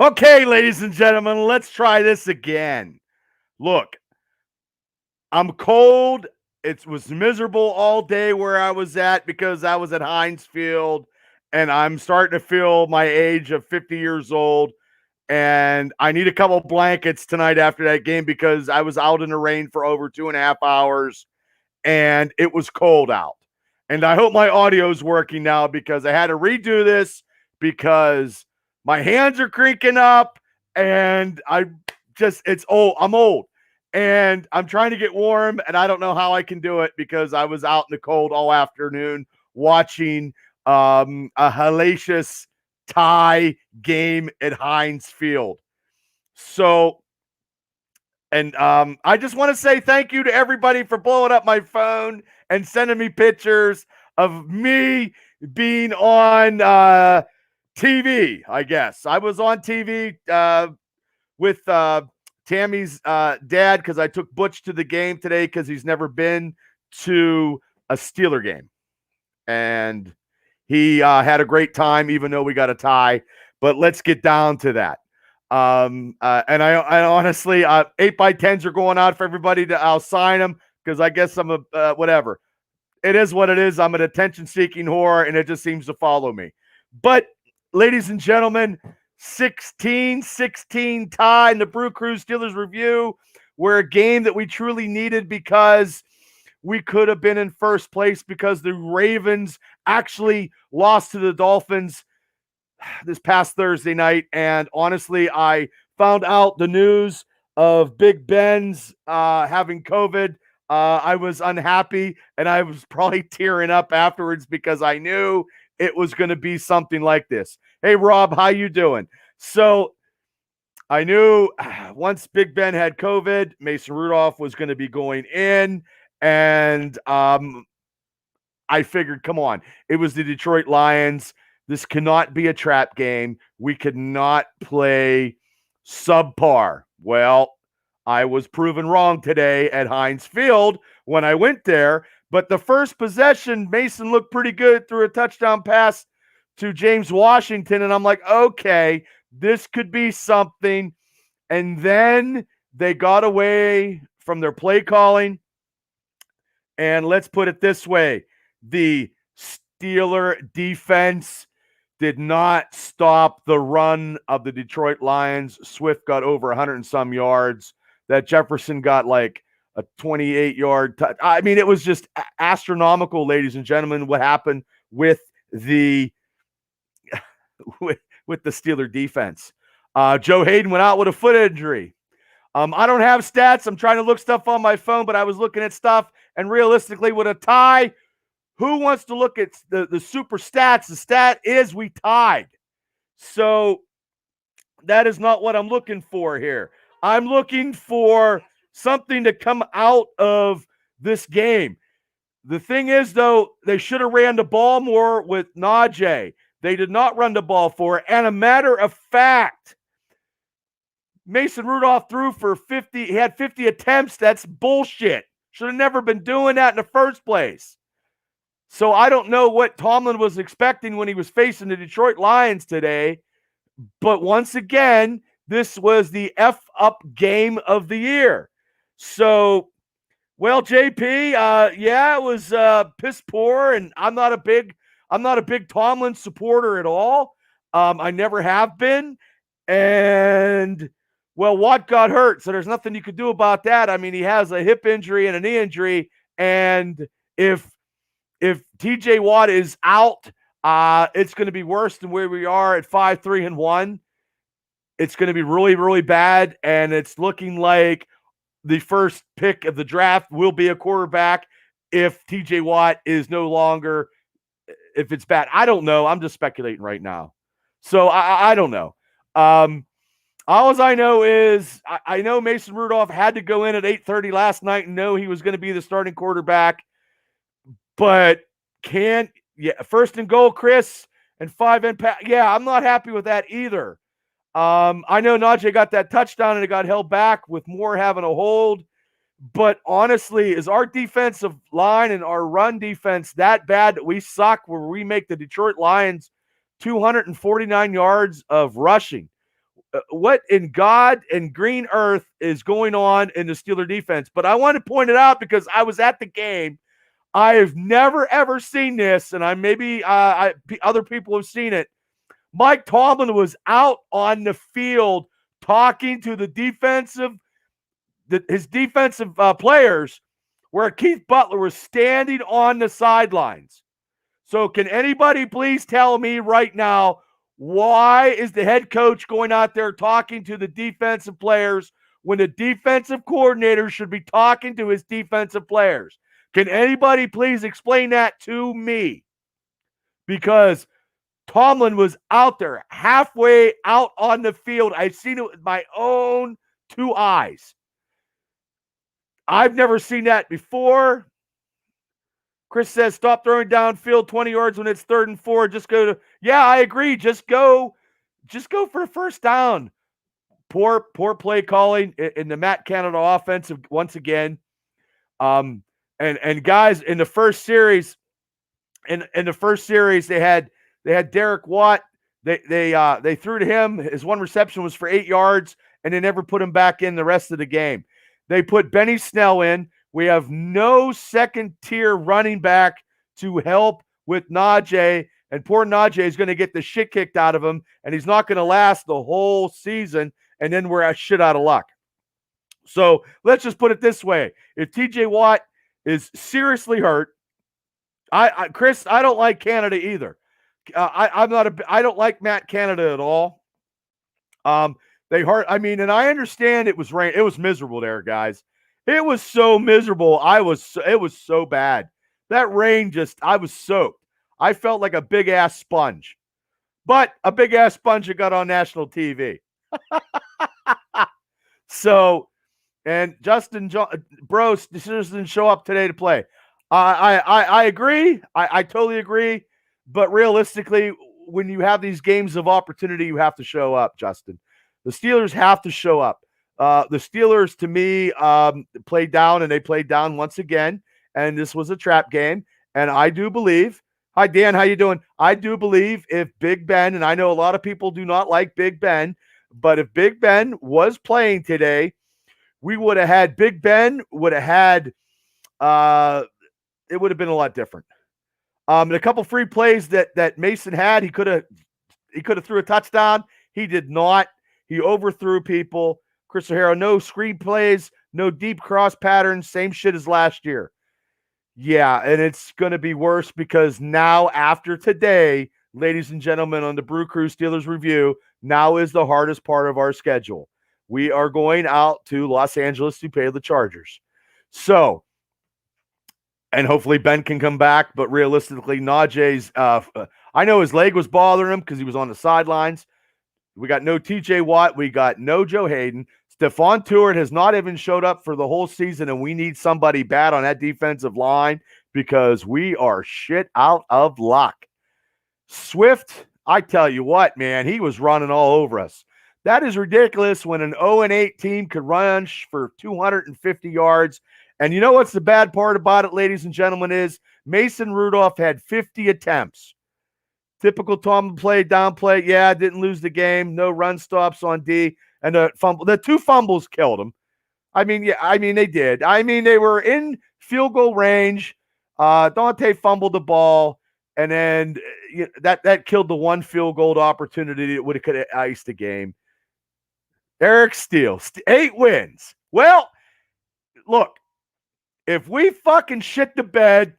Okay, ladies and gentlemen, let's try this again. Look, I'm cold. It was miserable all day where I was at because I was at Heinz Field, and I'm starting to feel my age of 50 years old. And I need a couple blankets tonight after that game because I was out in the rain for over 2.5 hours and it was cold out. And I hope my audio is working now because I had to redo this because my hands are creaking up and it's old. I'm old and I'm trying to get warm and I don't know how I can do it because I was out in the cold all afternoon watching a hellacious tie game at Heinz Field. So, and I just want to say thank you to everybody for blowing up my phone and sending me pictures of me being on TV, I guess. I was on TV with Tammy's dad because I took Butch to the game today because he's never been to a Steeler game. And he had a great time, even though we got a tie. But let's get down to that. And I honestly, 8x10s are going out for everybody. I'll sign them because I guess I'm a whatever. It is what it is. I'm an attention-seeking whore, and it just seems to follow me. But, ladies and gentlemen, 16-16 tie in the BrewCrew Stillers review. We're a game that we truly needed because we could have been in first place because the Ravens actually lost to the Dolphins this past Thursday night. And honestly, I found out the news of Big Ben's having COVID. I was unhappy and I was probably tearing up afterwards because I knew it was going to be something like this. Hey, Rob, how you doing? So I knew once Big Ben had COVID, Mason Rudolph was going to be going in. And I figured, come on, it was the Detroit Lions. This cannot be a trap game. We could not play subpar. Well, I was proven wrong today at Heinz Field when I went there. But the first possession, Mason looked pretty good, threw a touchdown pass to James Washington. And I'm like, okay, this could be something. And then they got away from their play calling. And let's put it this way. The Steeler defense did not stop the run of the Detroit Lions. Swift got over 100 and some yards. That Jefferson got like a 28-yard touch. I mean, it was just astronomical, ladies and gentlemen, what happened with the with the Steeler defense. Joe Hayden went out with a foot injury. I don't have stats. I'm trying to look stuff on my phone, but I was looking at stuff, and realistically, with a tie, who wants to look at the super stats? The stat is we tied. So that is not what I'm looking for here. I'm looking for something to come out of this game. The thing is, though, they should have ran the ball more with Najee. They did not run the ball for it. And a matter of fact, Mason Rudolph threw for 50. He had 50 attempts. That's bullshit. Should have never been doing that in the first place. So I don't know what Tomlin was expecting when he was facing the Detroit Lions today. But once again, this was the F-up game of the year. So, well, JP, yeah, it was piss poor, and I'm not a big Tomlin supporter at all. I never have been. And well, Watt got hurt, so there's nothing you could do about that. I mean, he has a hip injury and a knee injury, and if TJ Watt is out, it's going to be worse than where we are at 5-3-1. It's going to be really, really bad, and it's looking like the first pick of the draft will be a quarterback if TJ Watt is no longer, if it's bad. I don't know. I'm just speculating right now. So I don't know. All I know is I know Mason Rudolph had to go in at 8:30 last night and know he was going to be the starting quarterback. But first and goal, Chris, and 5 impact. Yeah, I'm not happy with that either. I know Najee got that touchdown and it got held back with Moore having a hold. But honestly, is our defensive line and our run defense that bad that we suck where we make the Detroit Lions 249 yards of rushing? what in God and green earth is going on in the Steeler defense. But I want to point it out because I was at the game. I have never ever seen this, and other people have seen it. Mike Tomlin was out on the field talking to his defensive players, where Keith Butler was standing on the sidelines. So can anybody please tell me right now, why is the head coach going out there talking to the defensive players when the defensive coordinator should be talking to his defensive players? Can anybody please explain that to me? Because Tomlin was out there, halfway out on the field. I've seen it with my own two eyes. I've never seen that before. Chris says, stop throwing downfield 20 yards when it's 3rd and 4. Just go to, yeah, I agree. Just go for a first down. Poor play calling in the Matt Canada offensive once again. And guys, in the first series, they had Derek Watt. They threw to him. His one reception was for 8 yards, and they never put him back in the rest of the game. They put Benny Snell in. We have no second-tier running back to help with Najee, and poor Najee is going to get the shit kicked out of him, and he's not going to last the whole season, and then we're shit out of luck. So let's just put it this way. If TJ Watt is seriously hurt, Chris, I don't like Canada either. I don't like Matt Canada at all. And I understand it was rain. It was miserable there, guys. It was so miserable. It was so bad. That rain I was soaked. I felt like a big ass sponge, but a big ass sponge that got on national TV. So, and Justin, bro, Steelers didn't show up today to play. I agree. I totally agree. But realistically, when you have these games of opportunity, you have to show up, Justin. The Steelers have to show up. The Steelers, to me, played down, and they played down once again. And this was a trap game. And I do believe, hi, Dan, how you doing? I do believe if Big Ben, and I know a lot of people do not like Big Ben, but if Big Ben was playing today, we would have had Big Ben, it would have been a lot different. And a couple free plays that Mason had, he could have threw a touchdown. He did not. He overthrew people. Chris O'Hara, no screen plays, no deep cross patterns, same shit as last year. Yeah, and it's going to be worse because now, after today, ladies and gentlemen, on the BrewCrew Steelers review, now is the hardest part of our schedule. We are going out to Los Angeles to play the Chargers. So, and hopefully Ben can come back, but realistically, Najee's, I know his leg was bothering him because he was on the sidelines. We got no TJ Watt. We got no Joe Hayden. Stephon Tuitt has not even showed up for the whole season, and we need somebody bad on that defensive line because we are shit out of luck. Swift, I tell you what, man, he was running all over us. That is ridiculous when an 0-8 team could run for 250 yards. And you know what's the bad part about it, ladies and gentlemen, is Mason Rudolph had 50 attempts. Typical Tom play, down play. Yeah, didn't lose the game. No run stops on D. And the two fumbles killed him. They did. They were in field goal range. Dante fumbled the ball, and then that killed the one field goal opportunity that could have iced the game. Eric Steele, 8 wins. Well, look, if we fucking shit the bed,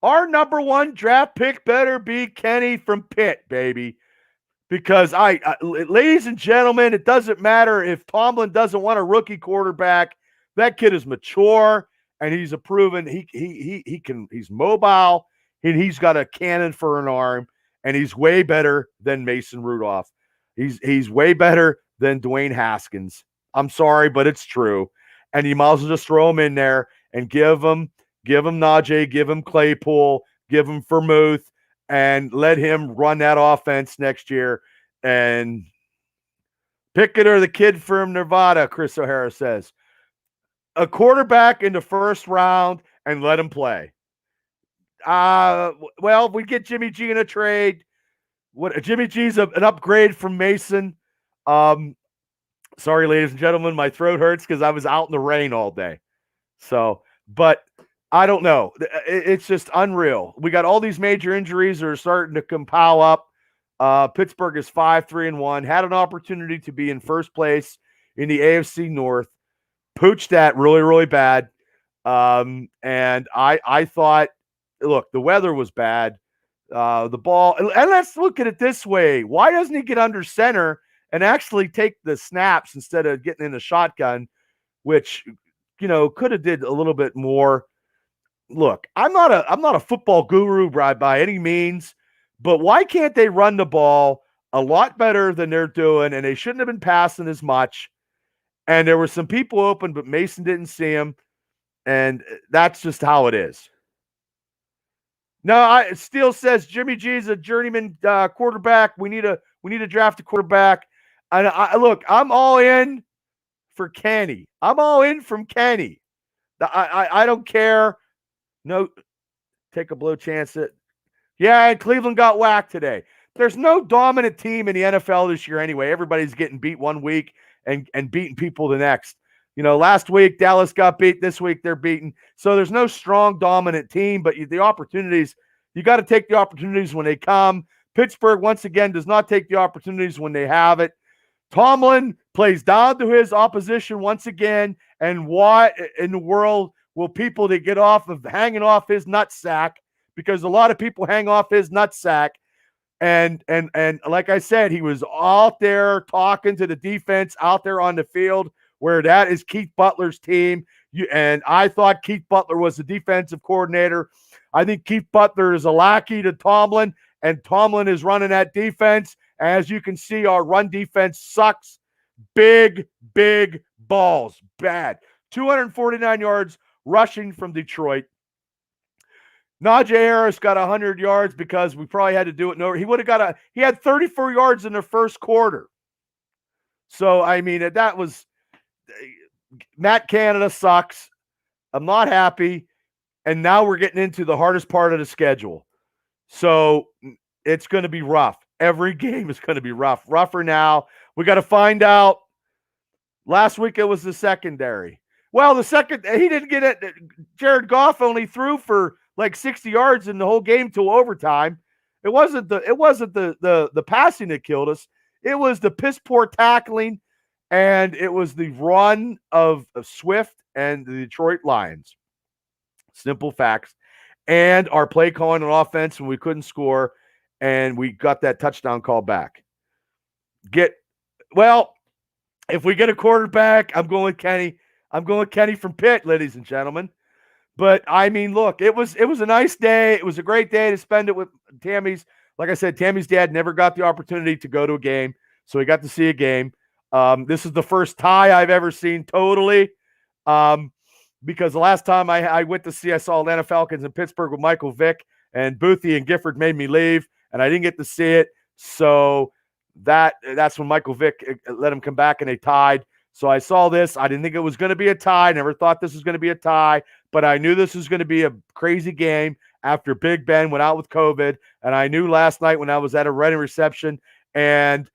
our number 1 draft pick better be Kenny from Pitt, baby. Because ladies and gentlemen, it doesn't matter if Tomlin doesn't want a rookie quarterback. That kid is mature, and he's a proven he's mobile, and he's got a cannon for an arm, and he's way better than Mason Rudolph. He's way better than Dwayne Haskins. I'm sorry, but it's true. And you might as well just throw him in there and give him Najee, give him Claypool, give him Vermouth, and let him run that offense next year. And Pickett or the kid from Nevada, Chris O'Hara says. A quarterback in the first round and let him play. Well, if we get Jimmy G in a trade, Jimmy G's an upgrade from Mason. Sorry, ladies and gentlemen, my throat hurts because I was out in the rain all day. So, but I don't know. It's just unreal. We got all these major injuries that are starting to compile up. Pittsburgh is 5-3-1. Had an opportunity to be in first place in the AFC North. Pooched that really, really bad. And I thought, look, the weather was bad. The ball, and let's look at it this way. Why doesn't he get under center and actually take the snaps instead of getting in the shotgun, which, could have did a little bit more. Look, I'm not a football guru by any means, but why can't they run the ball a lot better than they're doing? And they shouldn't have been passing as much. And there were some people open, but Mason didn't see him. And that's just how it is. No, Steele says Jimmy G's a journeyman quarterback. We need to draft a quarterback. And look, I'm all in for Kenny. I'm all in from Kenny. I don't care. No, take a blow chance at. Yeah, Cleveland got whacked today. There's no dominant team in the NFL this year anyway. Everybody's getting beat one week and beating people the next. Last week Dallas got beat. This week they're beaten. So there's no strong dominant team, but the opportunities, you got to take the opportunities when they come. Pittsburgh, once again, does not take the opportunities when they have it. Tomlin plays down to his opposition once again. And why in the world will people that get off of hanging off his nutsack? Because a lot of people hang off his nutsack. And like I said, he was out there talking to the defense out there on the field, where that is Keith Butler's team. And I thought Keith Butler was the defensive coordinator. I think Keith Butler is a lackey to Tomlin, and Tomlin is running that defense. As you can see, our run defense sucks. Big balls. Bad. 249 yards rushing from Detroit. Najee Harris got 100 yards because we probably had to do it. No, he had 34 yards in the first quarter. So, I mean, that was Matt Canada sucks. I'm not happy. And now we're getting into the hardest part of the schedule. So it's going to be rough. Every game is going to be rough. Rougher now. We got to find out. Last week it was the secondary. Well, he didn't get it. Jared Goff only threw for like 60 yards in the whole game till overtime. It wasn't the passing that killed us. It was the piss poor tackling, and it was the run of Swift and the Detroit Lions. Simple facts. And our play calling on offense when we couldn't score, and we got that touchdown call back. If we get a quarterback, I'm going with Kenny. I'm going with Kenny from Pitt, ladies and gentlemen. But, I mean, look, it was a nice day. It was a great day to spend it with Tammy's. Like I said, Tammy's dad never got the opportunity to go to a game, so he got to see a game. This is the first tie I've ever seen totally, because the last time I went to see, I saw Atlanta Falcons in Pittsburgh with Michael Vick, and Boothie and Gifford made me leave, and I didn't get to see it. So that's when Michael Vick let him come back, and they tied. So I saw this. I didn't think it was going to be a tie. Never thought this was going to be a tie, but I knew this was going to be a crazy game after Big Ben went out with COVID. And I knew last night when I was at a wedding reception, and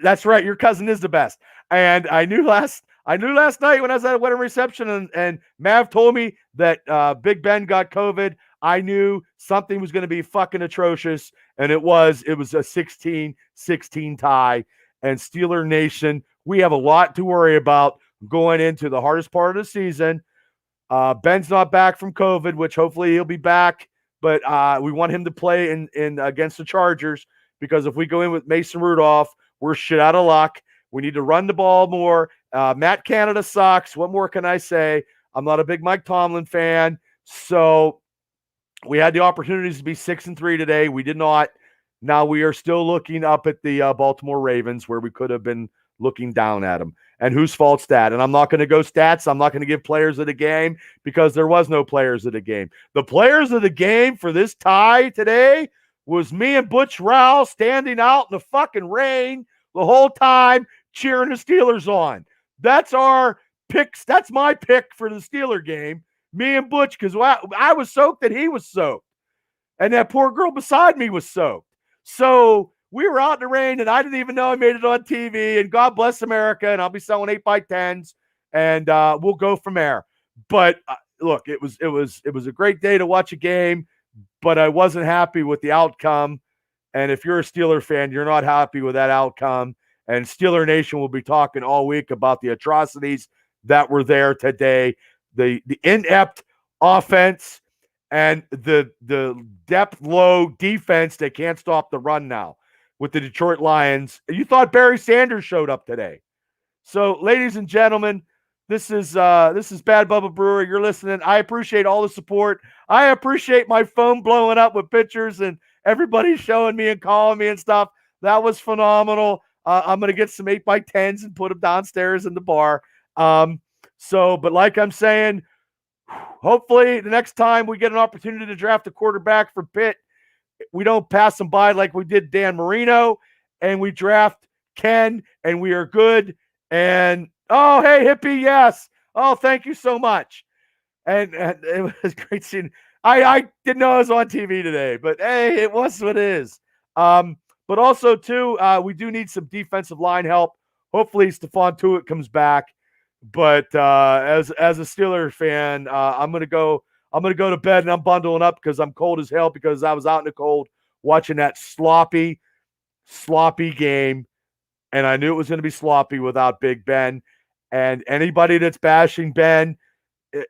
that's right, your cousin is the best. And I knew last night when I was at a wedding reception and Mav told me that Big Ben got COVID, I knew something was going to be fucking atrocious. And it was a 16-16 tie. And Steeler Nation, we have a lot to worry about going into the hardest part of the season. Ben's not back from COVID, which hopefully he'll be back, but we want him to play in against the Chargers, because if we go in with Mason Rudolph, we're shit out of luck. We need to run the ball more. Matt Canada sucks. What more can I say? I'm not a big Mike Tomlin fan, so we had the opportunities to be 6-3 today. We did not. Now we are still looking up at the Baltimore Ravens, where we could have been looking down at them. And whose fault's that? And I'm not going to go stats. I'm not going to give players of the game, because there was no players of the game. The players of the game for this tie today was me and Butch Rowell standing out in the fucking rain the whole time cheering the Steelers on. That's our picks. That's my pick for the Steeler game. Me and Butch, because I was soaked and he was soaked. And that poor girl beside me was soaked. So we were out in the rain, and I didn't even know I made it on TV. And God bless America, and I'll be selling 8x10s, and we'll go from there. But look, it was a great day to watch a game, but I wasn't happy with the outcome. And if you're a Steeler fan, you're not happy with that outcome. And Steeler Nation will be talking all week about the atrocities that were there today, the inept offense and the depth low defense that can't stop the run now with the Detroit Lions. You thought Barry Sanders showed up today. So, ladies and gentlemen, this is Bad Bubba Brewer. You're listening. I appreciate all the support. I appreciate my phone blowing up with pictures and everybody showing me and calling me and stuff. That was phenomenal. I'm going to get some 8x10s and put them downstairs in the bar. But like I'm saying, hopefully the next time we get an opportunity to draft a quarterback for Pitt, we don't pass them by like we did Dan Marino, and we draft Ken, and we are good. And, oh, hey, Hippie, yes. Oh, thank you so much. And it was great seeing. I didn't know I was on TV today, but, hey, it was what it is. But also, too, we do need some defensive line help. Hopefully Stephon Tuitt comes back. But as a Steeler fan, I'm gonna go to bed, and I'm bundling up because I'm cold as hell because I was out in the cold watching that sloppy game, and I knew it was going to be sloppy without Big Ben. And anybody that's bashing Ben,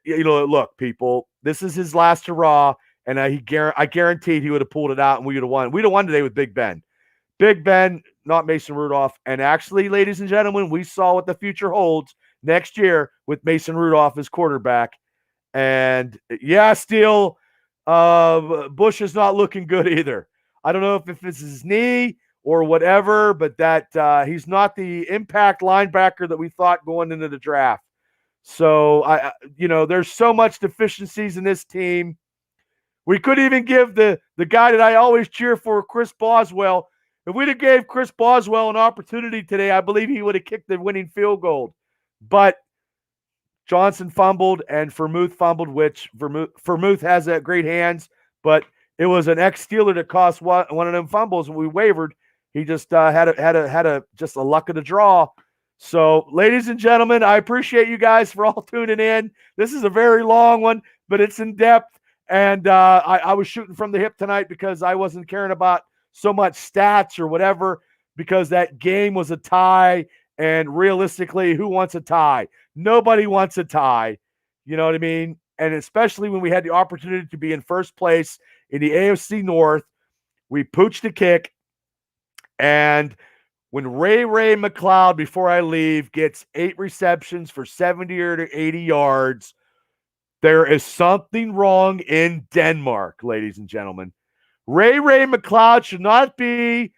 look, people, this is his last hurrah, and I guaranteed he would have pulled it out, and we would have won. We'd have won today with Big Ben. Big Ben, not Mason Rudolph. And actually, ladies and gentlemen, we saw what the future holds next year with Mason Rudolph as quarterback. And yeah, still, Bush is not looking good either. I don't know if it's his knee or whatever, but that he's not the impact linebacker that we thought going into the draft. So there's so much deficiencies in this team. We could even give the guy that I always cheer for, Chris Boswell. If we'd have gave Chris Boswell an opportunity today, I believe he would have kicked the winning field goal. But Johnson fumbled and Vermouth fumbled, which Vermouth has great hands, but it was an ex-Steeler that cost one of them fumbles, and we wavered. He just had a luck of the draw. So, ladies and gentlemen, I appreciate you guys for all tuning in. This is a very long one, but it's in depth, and I was shooting from the hip tonight because I wasn't caring about so much stats or whatever, because that game was a tie, and realistically, who wants a tie? Nobody wants a tie. You know what I mean? And especially when we had the opportunity to be in first place in the AFC North, we pooched a kick. And when Ray McLeod, before I leave, gets 8 receptions for 70 or 80 yards, there is something wrong in Denmark, ladies and gentlemen. Ray McLeod should not be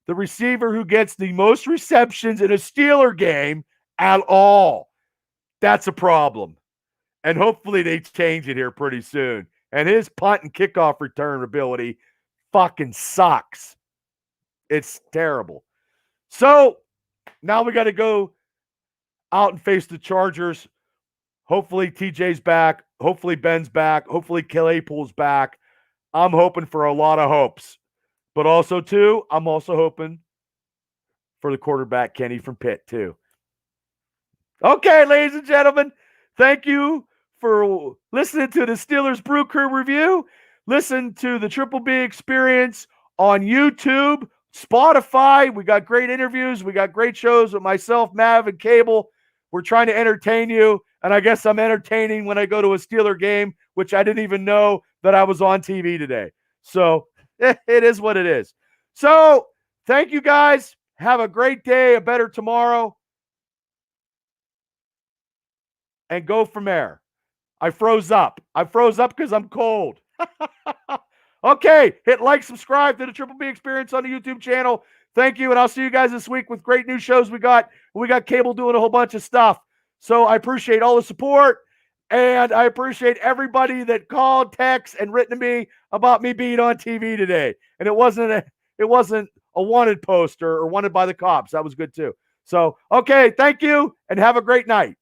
the receiver who gets the most receptions in a Steeler game at all. That's a problem. And hopefully they change it here pretty soon. And his punt and kickoff return ability fucking sucks. It's terrible. So now we got to go out and face the Chargers. Hopefully TJ's back. Hopefully Ben's back. Hopefully Claypool's back. I'm hoping for a lot of hopes. But also, too, I'm also hoping for the quarterback, Kenny from Pitt, too. Okay, ladies and gentlemen, thank you for listening to the Steelers Brew Crew review. Listen to the Triple B Experience on YouTube, Spotify. We got great interviews. We got great shows with myself, Mav, and Cable. We're trying to entertain you, and I guess I'm entertaining when I go to a Steeler game, which I didn't even know that I was on TV today. So it is what it is. So thank you, guys. Have a great day, a better tomorrow, and go from there. I froze up. I froze up because I'm cold. Okay, hit like, subscribe to the Triple B Experience on the YouTube channel. Thank you, and I'll see you guys this week with great new shows we got. We got Cable doing a whole bunch of stuff. So I appreciate all the support, and I appreciate everybody that called, text, and written to me about me being on TV today. And it wasn't a wanted poster or wanted by the cops. That was good too. So, okay, thank you, and have a great night.